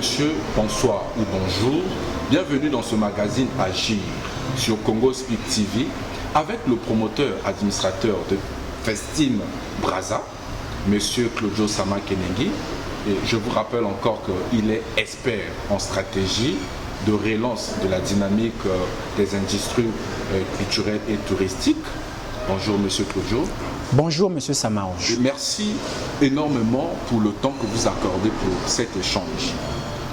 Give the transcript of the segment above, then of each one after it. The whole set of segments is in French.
monsieur, bonsoir ou bonjour. Bienvenue dans ce magazine Agir sur Congo Speak TV avec le promoteur administrateur de Festime Brazza, monsieur Claudio Sama Kenengi. Et je vous rappelle encore qu'il est expert en stratégie de relance de la dynamique des industries culturelles et touristiques. Bonjour monsieur Claudio. Bonjour monsieur Samarange. Merci énormément pour le temps que vous accordez pour cet échange.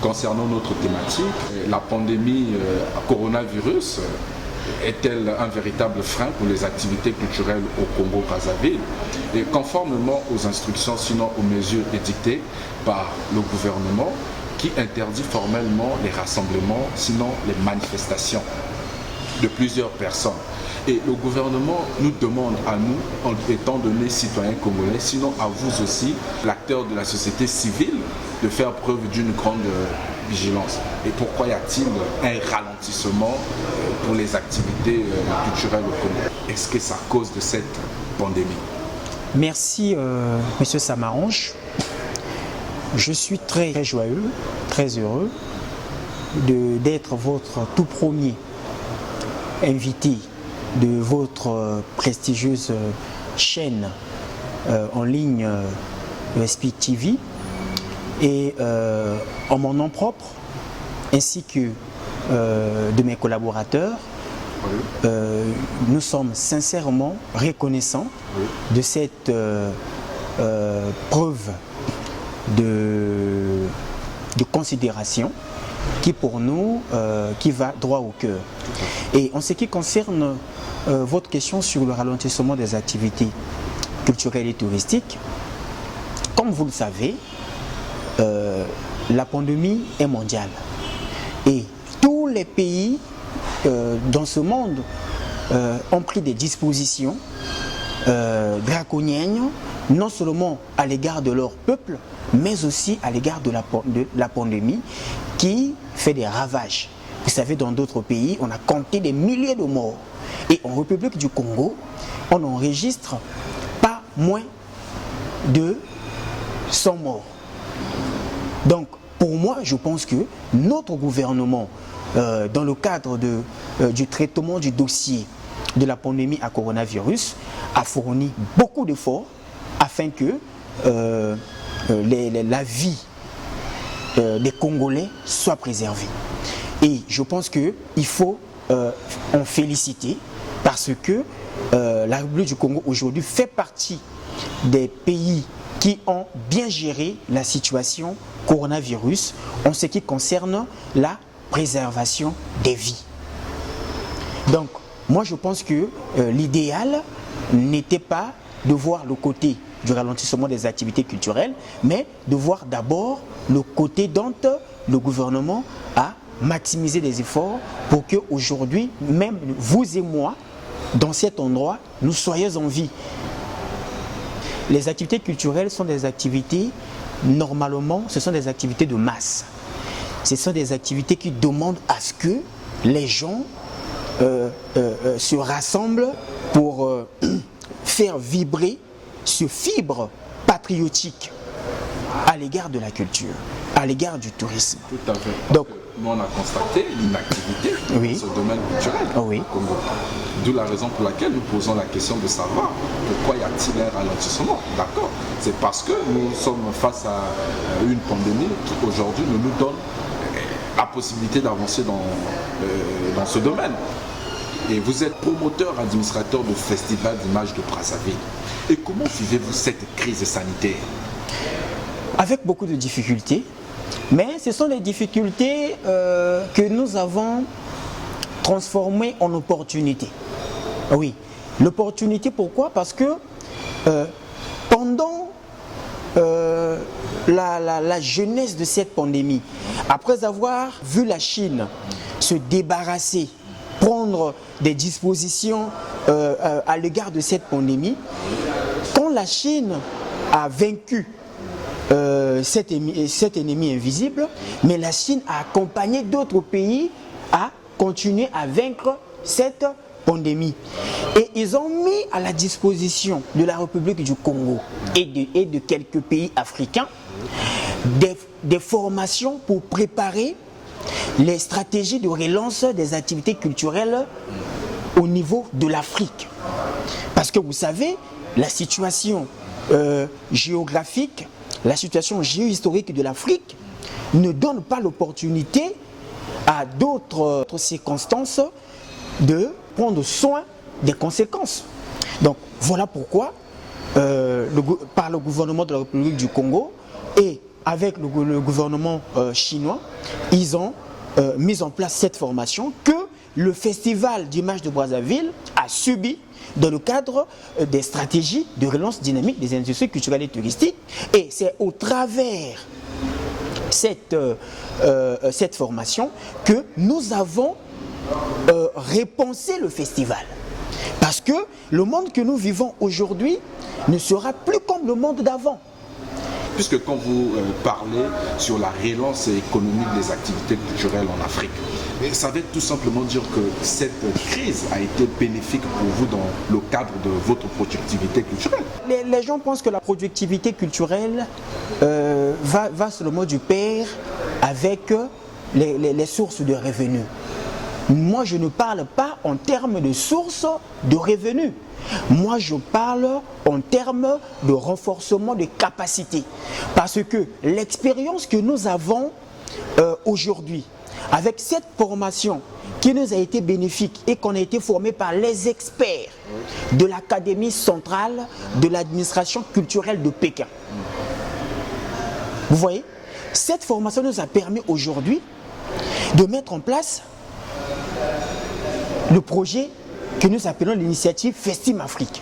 Concernant notre thématique, la pandémie coronavirus est-elle un véritable frein pour les activités culturelles au Congo-Brazzaville? Et conformément aux instructions, sinon aux mesures édictées par le gouvernement qui interdit formellement les rassemblements, sinon les manifestations de plusieurs personnes. Et le gouvernement nous demande à nous, en étant donné citoyens congolais, sinon à vous aussi, l'acteur de la société civile, de faire preuve d'une grande vigilance. Et pourquoi y a-t-il un ralentissement pour les activités culturelles au Congo? Est-ce que c'est à cause de cette pandémie? Merci monsieur Samarange. Je suis très joyeux, très heureux d'être votre tout premier invité de votre prestigieuse chaîne en ligne Speak TV et en mon nom propre ainsi que de mes collaborateurs. Nous sommes sincèrement reconnaissants de cette preuve de considération qui pour nous qui va droit au cœur. Et en ce qui concerne votre question sur le ralentissement des activités culturelles et touristiques, comme vous le savez, la pandémie est mondiale et tous les pays dans ce monde ont pris des dispositions draconiennes, non seulement à l'égard de leur peuple, mais aussi à l'égard de la pandémie qui fait des ravages. Vous savez, dans d'autres pays, on a compté des milliers de morts. Et en République du Congo, on enregistre pas moins de 100 morts. Donc, pour moi, je pense que notre gouvernement, dans le cadre du traitement du dossier de la pandémie à coronavirus, a fourni beaucoup d'efforts afin que la vie des Congolais soit préservée. Et je pense qu'il faut en féliciter parce que la République du Congo aujourd'hui fait partie des pays qui ont bien géré la situation coronavirus en ce qui concerne la préservation des vies. Donc, moi je pense que l'idéal n'était pas de voir le côté du ralentissement des activités culturelles, mais de voir d'abord le côté dont le gouvernement a maximisé les efforts pour que aujourd'hui, même vous et moi, dans cet endroit, nous soyons en vie. Les activités culturelles sont des activités, normalement, ce sont des activités de masse. Ce sont des activités qui demandent à ce que les gens se rassemblent pour faire vibrer ce fibre patriotique à l'égard de la culture, à l'égard du tourisme. Tout à fait. Donc, nous, on a constaté l'inactivité dans ce domaine culturel au Congo. D'où la raison pour laquelle nous posons la question de savoir pourquoi y a-t-il un ralentissement. D'accord, c'est parce que nous sommes face à une pandémie qui aujourd'hui ne nous donne la possibilité d'avancer dans ce domaine. Et vous êtes promoteur administrateur du Festival d'Images de Brazzaville. Et comment vivez-vous cette crise sanitaire? Avec beaucoup de difficultés, mais ce sont des difficultés que nous avons transformées en opportunités. Oui, l'opportunité pourquoi? Parce que pendant la jeunesse de cette pandémie, après avoir vu la Chine se débarrasser, prendre des dispositions à l'égard de cette pandémie, quand la Chine a vaincu cet ennemi invisible, mais la Chine a accompagné d'autres pays à continuer à vaincre cette pandémie. Et ils ont mis à la disposition de la République du Congo et de quelques pays africains des formations pour préparer les stratégies de relance des activités culturelles au niveau de l'Afrique. Parce que vous savez, la situation géographique, la situation géohistorique de l'Afrique ne donne pas l'opportunité à d'autres circonstances de prendre soin des conséquences. Donc voilà pourquoi par le gouvernement de la République du Congo et avec le gouvernement chinois, ils ont mis en place cette formation que le festival d'Images de Brazzaville a subi dans le cadre des stratégies de relance dynamique des industries culturelles et touristiques. Et c'est au travers cette formation que nous avons repensé le festival. Parce que le monde que nous vivons aujourd'hui ne sera plus comme le monde d'avant. Puisque quand vous parlez sur la relance économique des activités culturelles en Afrique, ça veut tout simplement dire que cette crise a été bénéfique pour vous dans le cadre de votre productivité culturelle. Les gens pensent que la productivité culturelle va seulement du pair avec les sources de revenus. Moi, je ne parle pas en termes de sources de revenus. Moi, je parle en termes de renforcement de capacités. Parce que l'expérience que nous avons aujourd'hui, avec cette formation qui nous a été bénéfique et qu'on a été formé par les experts de l'Académie centrale de l'administration culturelle de Pékin. Vous voyez, cette formation nous a permis aujourd'hui de mettre en place le projet que nous appelons l'initiative Festim Afrique.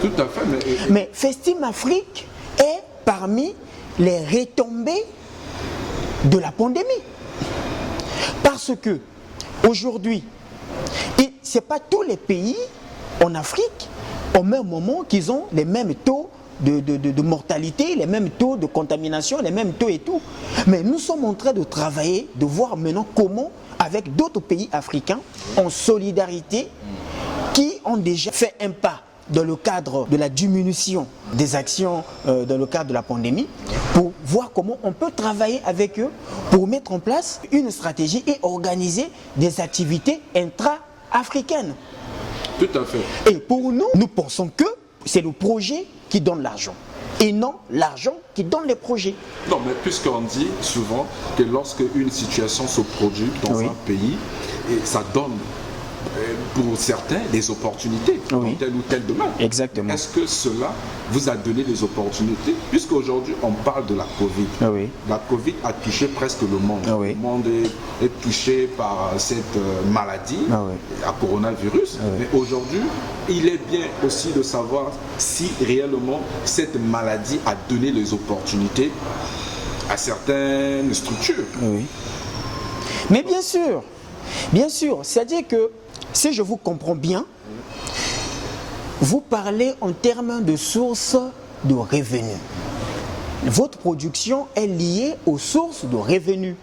Tout à fait. Mais Festim Afrique est parmi les retombées de la pandémie. Parce que aujourd'hui, ce n'est pas tous les pays en Afrique au même moment qu'ils ont les mêmes taux de mortalité, les mêmes taux de contamination, les mêmes taux et tout. Mais nous sommes en train de travailler, de voir maintenant comment, avec d'autres pays africains, en solidarité, qui ont déjà fait un pas dans le cadre de la diminution des actions dans le cadre de la pandémie, pour voir comment on peut travailler avec eux pour mettre en place une stratégie et organiser des activités intra-africaines. Tout à fait. Et pour nous, nous pensons que c'est le projet qui donne l'argent et non l'argent qui donne les projets. Non, mais puisqu'on dit souvent que lorsque une situation se produit dans un pays, et ça donne pour certains des opportunités dans tel ou tel domaine. Exactement. Est-ce que cela vous a donné des opportunités? Puisqu'aujourd'hui on parle de la Covid. La Covid a touché presque le monde. Le monde est touché par cette maladie, à coronavirus. Mais aujourd'hui, il est bien aussi de savoir si réellement cette maladie a donné les opportunités à certaines structures. Mais bien sûr, c'est-à-dire que si je vous comprends bien, vous parlez en termes de sources de revenus. Votre production est liée aux sources de revenus.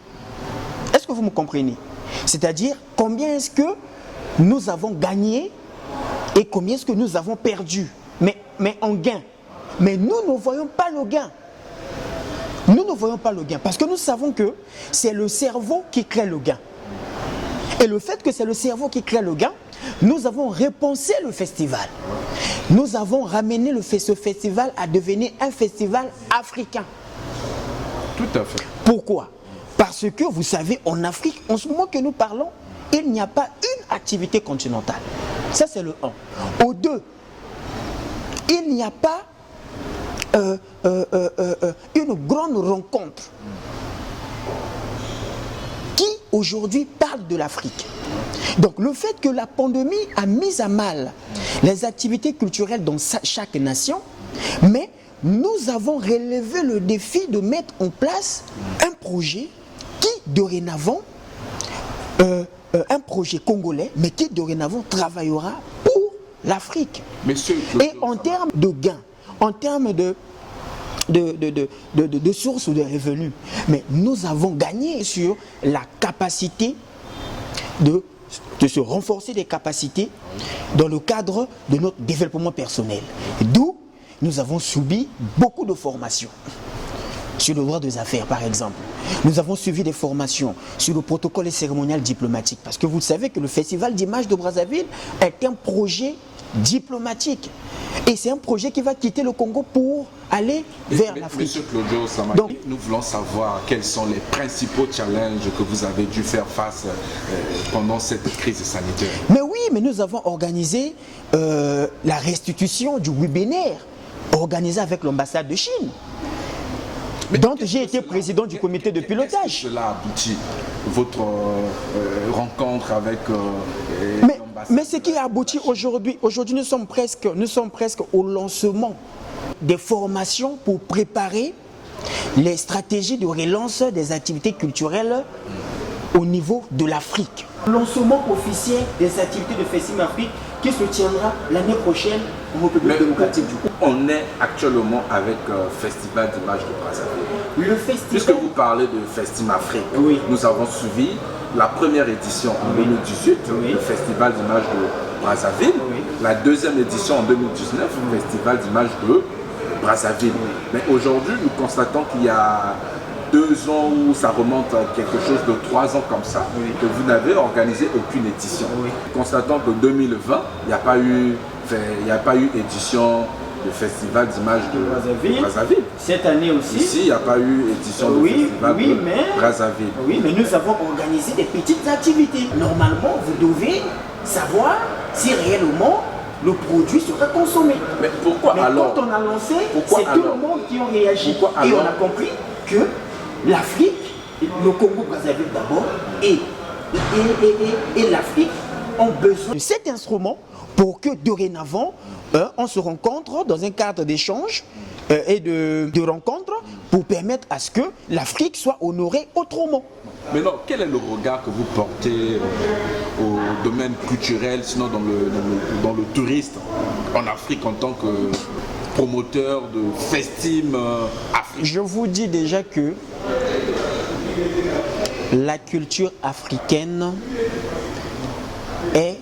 Est-ce que vous me comprenez? C'est-à-dire combien est-ce que nous avons gagné et combien est-ce que nous avons perdu, mais en gain. Mais nous ne voyons pas le gain. Nous ne voyons pas le gain parce que nous savons que c'est le cerveau qui crée le gain. Et le fait que c'est le cerveau qui crée le gain, nous avons repensé le festival. Nous avons ramené ce festival à devenir un festival africain. Tout à fait. Pourquoi? Parce que vous savez, en Afrique, en ce moment que nous parlons, il n'y a pas une activité continentale. Ça, c'est le 1. Au 2, il n'y a pas une grande rencontre qui aujourd'hui parle de l'Afrique. Donc le fait que la pandémie a mis à mal les activités culturelles dans chaque nation, mais nous avons relevé le défi de mettre en place un projet qui dorénavant, un projet congolais, mais qui dorénavant travaillera pour l'Afrique. Et en termes de gains, en termes de sources de revenus, mais nous avons gagné sur la capacité de se renforcer des capacités dans le cadre de notre développement personnel. D'où nous avons subi beaucoup de formations. sur le droit des affaires, par exemple. Nous avons suivi des formations sur le protocole et cérémonial diplomatique. Parce que vous savez que le Festival d'images de Brazzaville est un projet diplomatique. Et c'est un projet qui va quitter le Congo pour aller vers l'Afrique. Monsieur Claudio Samaki, donc, nous voulons savoir quels sont les principaux challenges que vous avez dû faire face pendant cette crise sanitaire. Mais oui, mais nous avons organisé la restitution du webinaire organisé avec l'ambassade de Chine. Donc j'ai été président du comité de pilotage. Cela aboutit, votre rencontre avec mais ce qui a abouti aujourd'hui, nous sommes presque au lancement des formations pour préparer les stratégies de relance des activités culturelles au niveau de l'Afrique. Lancement officiel des activités de Festival Afrique qui se tiendra l'année prochaine en République démocratique du Congo. On est actuellement avec Festival d'images de Brazzaville. Le festival... Puisque vous parlez de Festival Afrique, oui. Nous avons suivi la première édition en 2018, oui. Le Festival d'images de Brazzaville. Oui. La deuxième édition en 2019, le Festival d'images de Brazzaville. Oui. Mais aujourd'hui, nous constatons qu'il y a 2 ans où ça remonte à quelque chose de 3 ans comme ça, oui. Que vous n'avez organisé aucune édition. Oui. Constatons que 2020, il n'y a pas eu édition de Festival d'images de Brazzaville. Cette année aussi. Ici, il n'y a pas eu édition de Festival de Brazzaville. Oui, mais nous avons organisé des petites activités. Normalement, vous devez savoir si réellement le produit sera consommé. Mais pourquoi alors? Quand on a lancé, c'est tout le monde qui a réagi. Et on a compris que l'Afrique, le Congo-Brazzaville d'abord, et l'Afrique ont besoin de cet instrument pour que dorénavant, on se rencontre dans un cadre d'échange et de rencontres pour permettre à ce que l'Afrique soit honorée autrement. Mais non, quel est le regard que vous portez au domaine culturel, sinon dans le tourisme en Afrique en tant que promoteur de Festim Afrique? Je vous dis déjà que la culture africaine est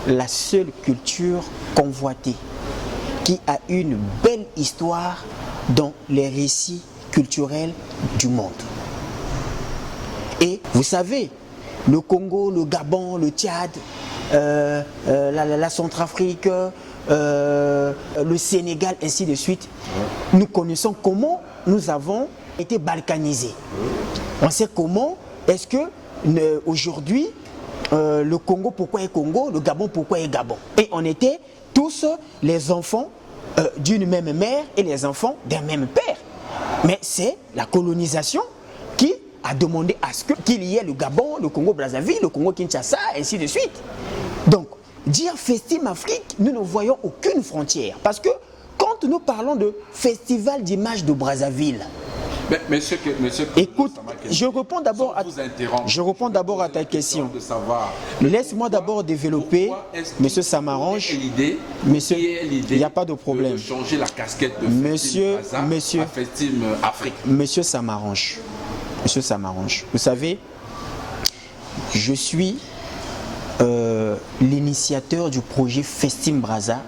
la seule culture convoitée qui a une belle histoire dans les récits culturels du monde. Et vous savez, le Congo, le Gabon, le Tchad, la Centrafrique, le Sénégal, ainsi de suite, nous connaissons comment nous avons été balkanisés. On sait comment est-ce que aujourd'hui, le Congo, pourquoi est Congo, le Gabon, pourquoi est Gabon. Et on était tous les enfants d'une même mère et les enfants d'un même père. Mais c'est la colonisation qui a demandé à ce qu'il y ait le Gabon, le Congo-Brazzaville, le Congo-Kinshasa, ainsi de suite. Donc, dire Festim Afrique, nous ne voyons aucune frontière. Parce que quand nous parlons de Festival d'images de Brazzaville, monsieur, écoute, je réponds d'abord à ta question. Laisse-moi d'abord développer, monsieur, ça m'arrange. Monsieur, il n'y a pas de problème. De changer la casquette de monsieur, à Festim Afrique. Monsieur, ça m'arrange. Monsieur, ça m'arrange. Vous savez, je suis l'initiateur du projet Festim Brazza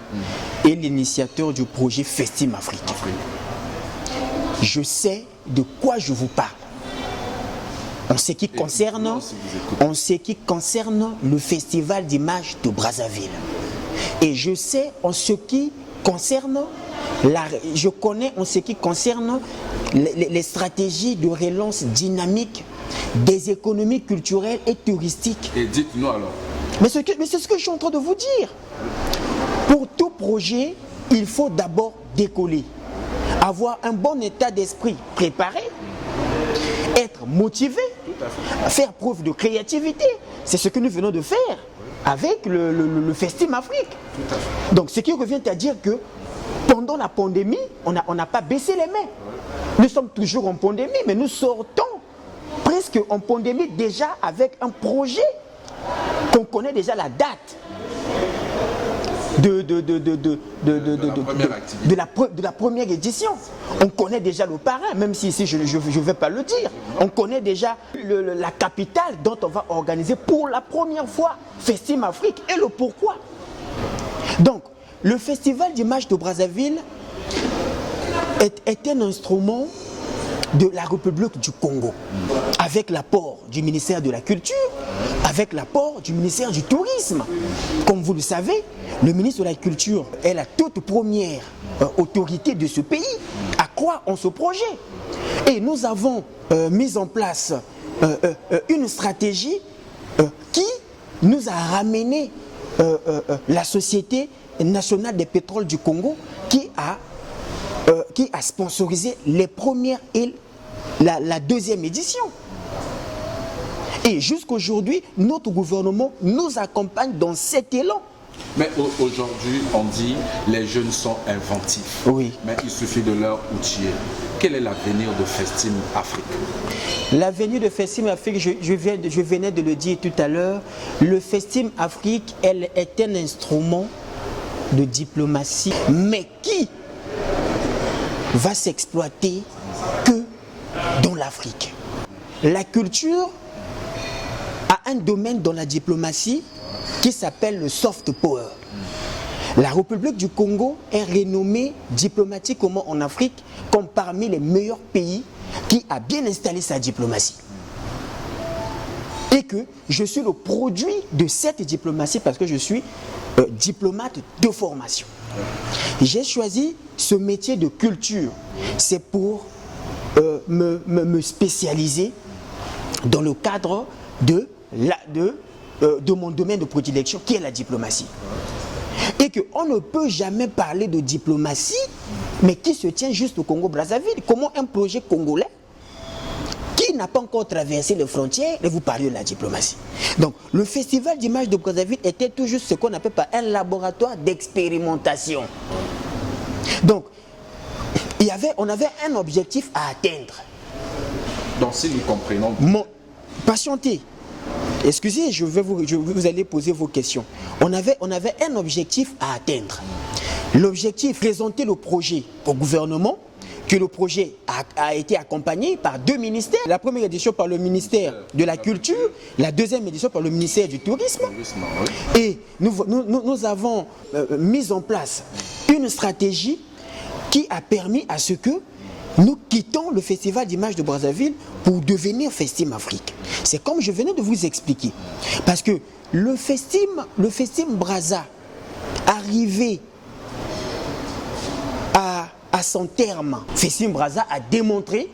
et l'initiateur du projet Festim Afrique. Je sais de quoi je vous parle. En ce qui concerne le Festival d'images de Brazzaville. Et je sais en ce qui concerne, je connais en ce qui concerne les stratégies de relance dynamique des économies culturelles et touristiques. Et dites-nous alors. Mais c'est ce que je suis en train de vous dire. Pour tout projet, il faut d'abord décoller. Avoir un bon état d'esprit préparé, être motivé, faire preuve de créativité. C'est ce que nous venons de faire avec le Festim Afrique. Donc ce qui revient à dire que pendant la pandémie, on n'a pas baissé les mains. Nous sommes toujours en pandémie, mais nous sortons presque en pandémie déjà avec un projet qu'on connaît déjà la date de la première édition. On connaît déjà le parrain, même si ici je ne vais pas le dire. On connaît déjà la capitale dont on va organiser pour la première fois Festim Afrique et le pourquoi. Donc, le Festival d'images de Brazzaville est un instrument de la République du Congo, avec l'apport du ministère de la Culture, avec l'apport du ministère du Tourisme. Comme vous le savez, le ministre de la Culture est la toute première autorité de ce pays à croire en ce projet. Et nous avons mis en place une stratégie qui nous a ramené la Société nationale des pétroles du Congo qui a sponsorisé les premières et la deuxième édition. Et jusqu'aujourd'hui, notre gouvernement nous accompagne dans cet élan. Mais aujourd'hui, on dit les jeunes sont inventifs. Oui. Mais il suffit de leur outiller. Quel est l'avenir de Festim Afrique? L'avenir de Festim Afrique, je venais de le dire tout à l'heure, le Festim Afrique, elle est un instrument de diplomatie, mais qui va s'exploiter que dans l'Afrique. La culture a un domaine dans la diplomatie qui s'appelle le soft power. La République du Congo est renommée diplomatiquement en Afrique comme parmi les meilleurs pays qui a bien installé sa diplomatie. Et que je suis le produit de cette diplomatie parce que je suis diplomate de formation. J'ai choisi ce métier de culture. C'est pour me spécialiser dans le cadre de mon domaine de prédilection qui est la diplomatie. Et qu'on ne peut jamais parler de diplomatie, mais qui se tient juste au Congo-Brazzaville. Comment un projet congolais qui n'a pas encore traversé les frontières et vous parlez de la diplomatie. Donc le festival d'images de Brazzaville était tout juste ce qu'on appelle par un laboratoire d'expérimentation. Donc on avait un objectif à atteindre. Donc si nous comprenons... Patientez. Excusez, vous allez poser vos questions. On avait un objectif à atteindre. L'objectif, présenter le projet au gouvernement, que le projet a été accompagné par 2 ministères. La première édition par le ministère de la Culture, la deuxième édition par le ministère du Tourisme. Et nous avons mis en place une stratégie qui a permis à ce que nous quittons le festival d'images de Brazzaville pour devenir Festim Afrique. C'est comme je venais de vous expliquer. Parce que le Festim Brazza, arrivé à son terme, Festim Brazza a démontré,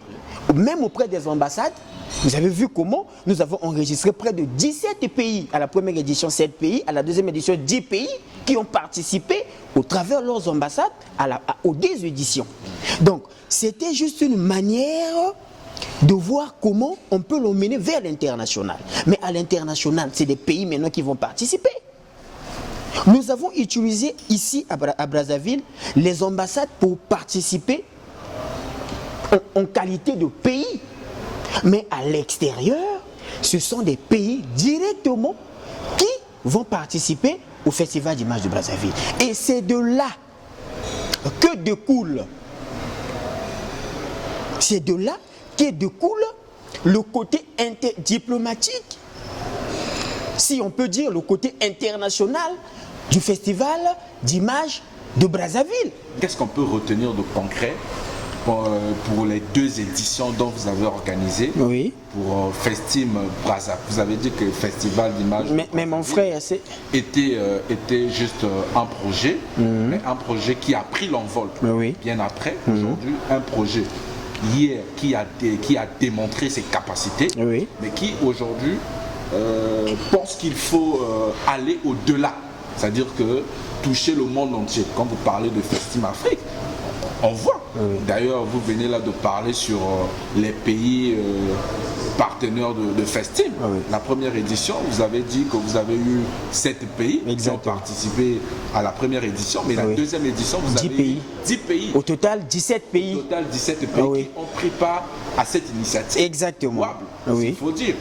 même auprès des ambassades, vous avez vu comment nous avons enregistré près de 17 pays. À la première édition, 7 pays. À la deuxième édition, 10 pays qui ont participé au travers de leurs ambassades aux 10 éditions. Donc, c'était juste une manière de voir comment on peut l'emmener vers l'international. Mais à l'international, c'est des pays maintenant qui vont participer. Nous avons utilisé ici à Brazzaville les ambassades pour participer en qualité de pays. Mais à l'extérieur, ce sont des pays directement qui vont participer au Festival d'images de Brazzaville. Et c'est de là que découle, le côté diplomatique, si on peut dire le côté international du Festival d'images de Brazzaville. Qu'est-ce qu'on peut retenir de concret pour les 2 éditions dont vous avez organisé pour Festim Brazza? Vous avez dit que le Festival d'images mais mon frère, était juste un projet, mais un projet qui a pris l'envol bien après. Aujourd'hui, un projet hier qui a démontré ses capacités, mais qui aujourd'hui pense qu'il faut aller au-delà. C'est-à-dire que toucher le monde entier. Quand vous parlez de Festim Afrique, on voit. D'ailleurs, vous venez là de parler sur les pays partenaires de Festim. La première édition, vous avez dit que vous avez eu 7 pays qui ont participé à la première édition, mais la deuxième édition, vous avez eu 10 pays. Au total, 17 pays. Au total, 17 pays qui ont pris part à cette initiative. Exactement. Il faut dire.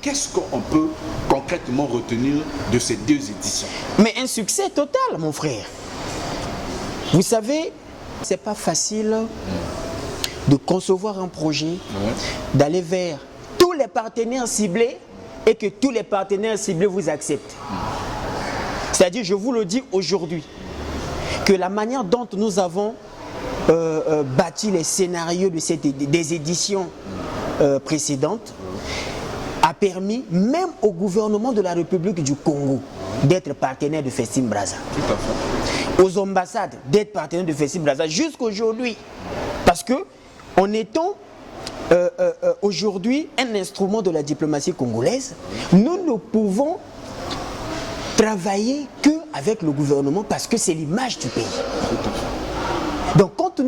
Qu'est-ce qu'on peut concrètement retenir de ces 2 éditions? Mais un succès total, mon frère. Vous savez, c'est pas facile de concevoir un projet, d'aller vers tous les partenaires ciblés et que tous les partenaires ciblés vous acceptent. C'est-à-dire, je vous le dis aujourd'hui, que la manière dont nous avons bâti les scénarios des éditions précédentes, a permis même au gouvernement de la République du Congo d'être partenaire de Festim Brazza. Tout à fait. Aux ambassades d'être partenaire de Festim Brazza jusqu'aujourd'hui. Parce que, en étant aujourd'hui un instrument de la diplomatie congolaise, nous ne pouvons travailler qu'avec le gouvernement parce que c'est l'image du pays. Donc quand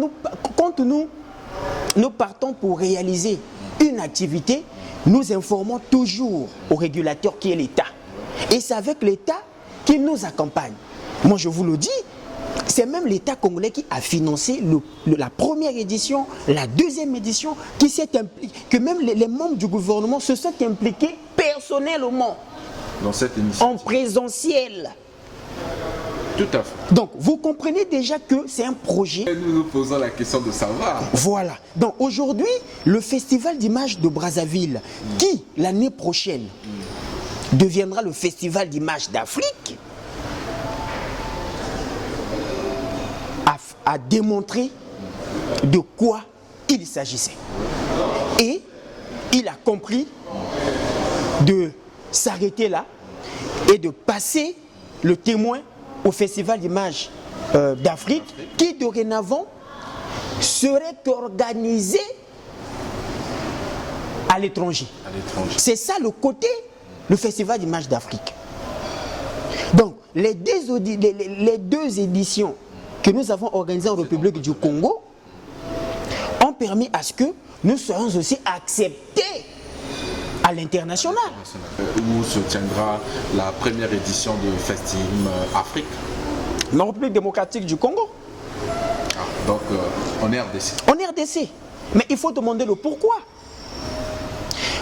nous partons pour réaliser une activité, nous informons toujours au régulateur qui est l'État. Et c'est avec l'État qui nous accompagne. Moi je vous le dis, c'est même l'État congolais qui a financé la première édition, la deuxième édition, qui s'est impliqué, que même les membres du gouvernement se sont impliqués personnellement dans cette initiative. En présentiel. Tout à fait. Donc, vous comprenez déjà que c'est un projet. Et nous nous posons la question de savoir. Voilà. Donc, aujourd'hui, le Festival d'images de Brazzaville, qui, l'année prochaine, deviendra le Festival d'images d'Afrique, a démontré de quoi il s'agissait. Et il a compris de s'arrêter là et de passer le témoin au Festival d'images d'Afrique qui dorénavant serait organisé à l'étranger. C'est ça le côté, le Festival d'images d'Afrique. Donc les deux éditions que nous avons organisées en République du Congo ont permis à ce que nous soyons aussi acceptés à l'international. Où se tiendra la première édition de Festim Afrique? La République démocratique du Congo. Donc en RDC. En RDC. Mais il faut demander le pourquoi.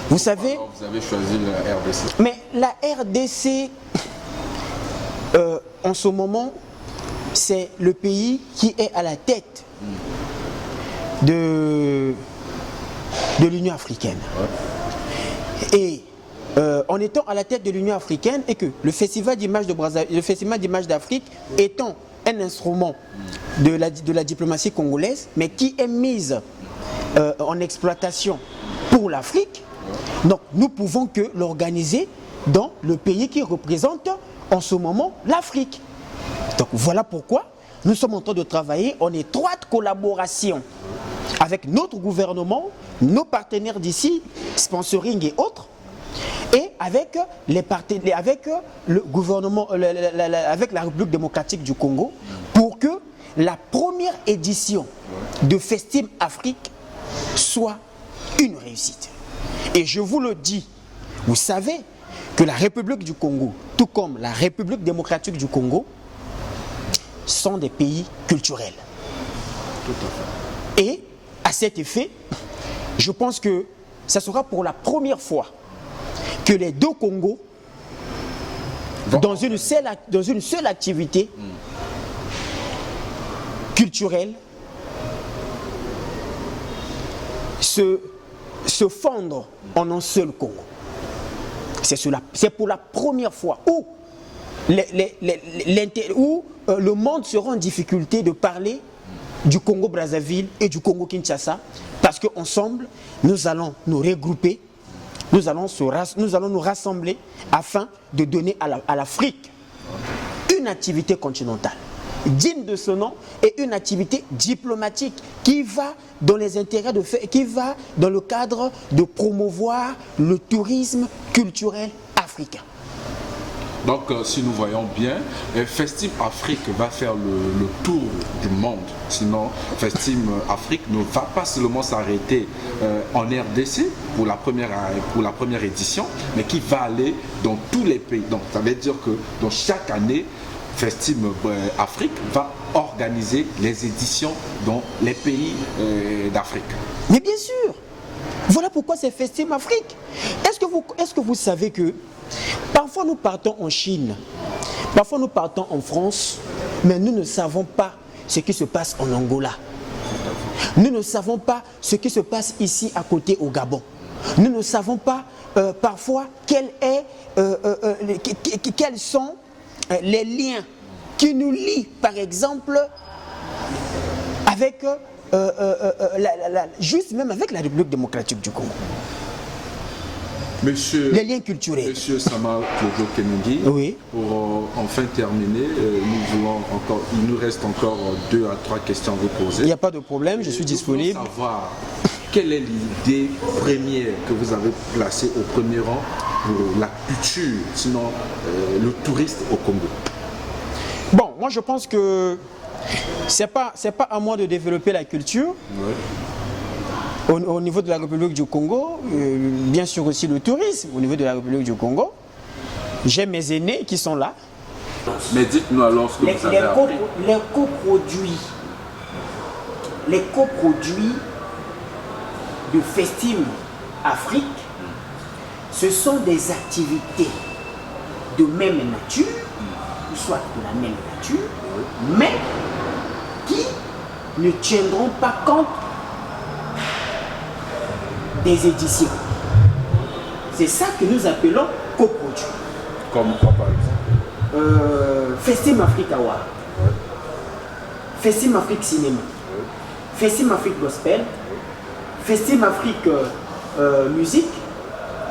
Vous savez... Alors, vous avez choisi la RDC. Mais la RDC, en ce moment, c'est le pays qui est à la tête de l'Union africaine. Ouais. Et en étant à la tête de l'Union africaine et que le Festival d'images d'Afrique étant un instrument de la diplomatie congolaise, mais qui est mise en exploitation pour l'Afrique, donc nous pouvons que l'organiser dans le pays qui représente en ce moment l'Afrique. Donc voilà pourquoi nous sommes en train de travailler en étroite collaboration avec notre gouvernement, nos partenaires d'ici, sponsoring et autres, et avec le gouvernement, avec la République démocratique du Congo, pour que la première édition de Festim Afrique soit une réussite. Et je vous le dis, vous savez que la République du Congo, tout comme la République démocratique du Congo, sont des pays culturels. Tout à fait. Et à cet effet, je pense que ça sera pour la première fois que les deux Congos, dans une seule activité culturelle, se fondre en un seul Congo. C'est pour la première fois où le monde sera en difficulté de parler du Congo-Brazzaville et du Congo-Kinshasa, parce qu'ensemble, nous allons nous regrouper, nous allons nous rassembler afin de donner à l'Afrique une activité continentale digne de ce nom et une activité diplomatique qui va dans les intérêts qui va dans le cadre de promouvoir le tourisme culturel africain. Donc, si nous voyons bien, Festim Afrique va faire le tour du monde. Sinon, Festim Afrique ne va pas seulement s'arrêter en RDC pour la première édition, mais qui va aller dans tous les pays. Donc, ça veut dire que dans chaque année, Festim Afrique va organiser les éditions dans les pays d'Afrique. Mais bien sûr, voilà pourquoi c'est Festim Afrique. Est-ce que vous savez que parfois nous partons en Chine, parfois nous partons en France, mais nous ne savons pas ce qui se passe en Angola. Nous ne savons pas ce qui se passe ici à côté au Gabon. Nous ne savons pas parfois quels sont les liens qui nous lient, par exemple, avec, juste même avec la République démocratique du Congo. Monsieur, les liens culturels. Monsieur Sama Claudio Kenengi, oui. Pour enfin terminer, il nous reste encore 2 à 3 questions à vous poser. Il n'y a pas de problème, je suis disponible. Nous voulons savoir quelle est l'idée première que vous avez placée au premier rang pour la culture, sinon le touriste au Congo. Bon, moi je pense que c'est pas à moi de développer la culture. Ouais. Au niveau de la République du Congo, bien sûr aussi le tourisme au niveau de la République du Congo. J'ai mes aînés qui sont là. Mais dites-nous alors ce que vous avez appris. Les coproduits de Festim Afrique, ce sont des activités de même nature, soit de la même nature, mais qui ne tiendront pas compte des éditions. C'est ça que nous appelons coproduit. Comme quoi par exemple? Festim Afrique Award, Festim Afrique Cinéma, Festim Afrique Gospel, Festim Afrique Musique,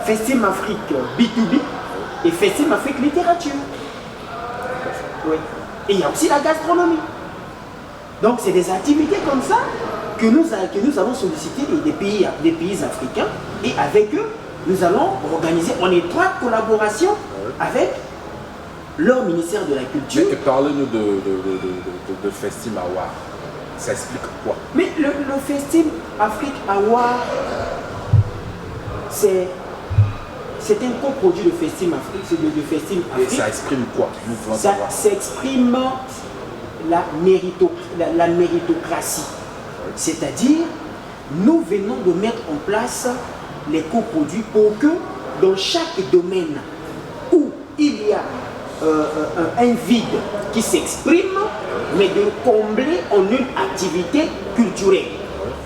Festim Afrique B2B et Festim Afrique Littérature. Oui. Et il y a aussi la gastronomie. Donc c'est des activités comme ça que nous allons solliciter des pays africains, et avec eux, nous allons organiser en étroite collaboration avec leur ministère de la Culture. Mais parlez-nous de Festim Award. Ça explique quoi? Mais le Festim Afrique Award, c'est un coproduit de Festim Afrique. Et ça exprime quoi? Nous voulons savoir. Ça exprime la méritocratie. C'est-à-dire, nous venons de mettre en place les coproduits pour que dans chaque domaine où il y a un vide qui s'exprime, mais de combler en une activité culturelle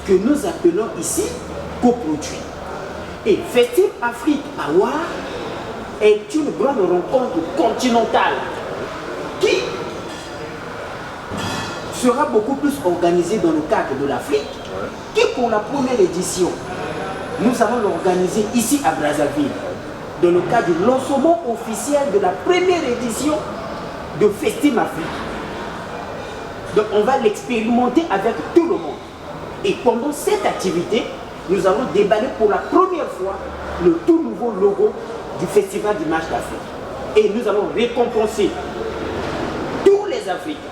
que nous appelons ici coproduit. Et Festim Afrique Award est une grande rencontre continentale qui sera beaucoup plus organisée dans le cadre de l'Afrique, qui pour la première édition, nous allons l'organiser ici à Brazzaville, dans le cadre du lancement officiel de la première édition de Festim Afrique. Donc on va l'expérimenter avec tout le monde. Et pendant cette activité, nous allons déballer pour la première fois le tout nouveau logo du Festival d'Images d'Afrique. Et nous allons récompenser tous les Africains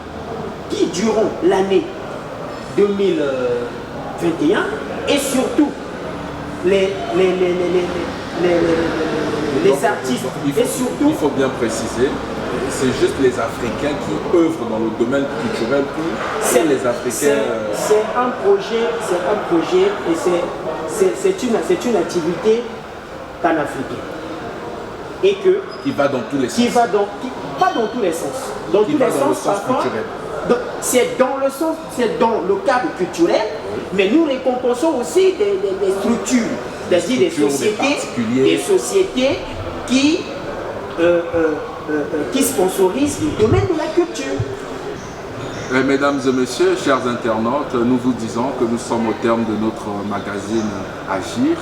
qui, durant l'année 2021, et surtout les artistes, et surtout... Il faut bien préciser, c'est juste les Africains qui œuvrent dans le domaine culturel pour les Africains. C'est un projet et c'est une activité panafricaine. Et que... Qui va dans tous les sens. Pas dans tous les sens. Dans tous les sens culturel. C'est dans le cadre culturel, mais nous récompensons aussi des structures, c'est-à-dire des sociétés qui sponsorisent le domaine de la culture. Mesdames et messieurs, chers internautes, nous vous disons que nous sommes au terme de notre magazine Agir.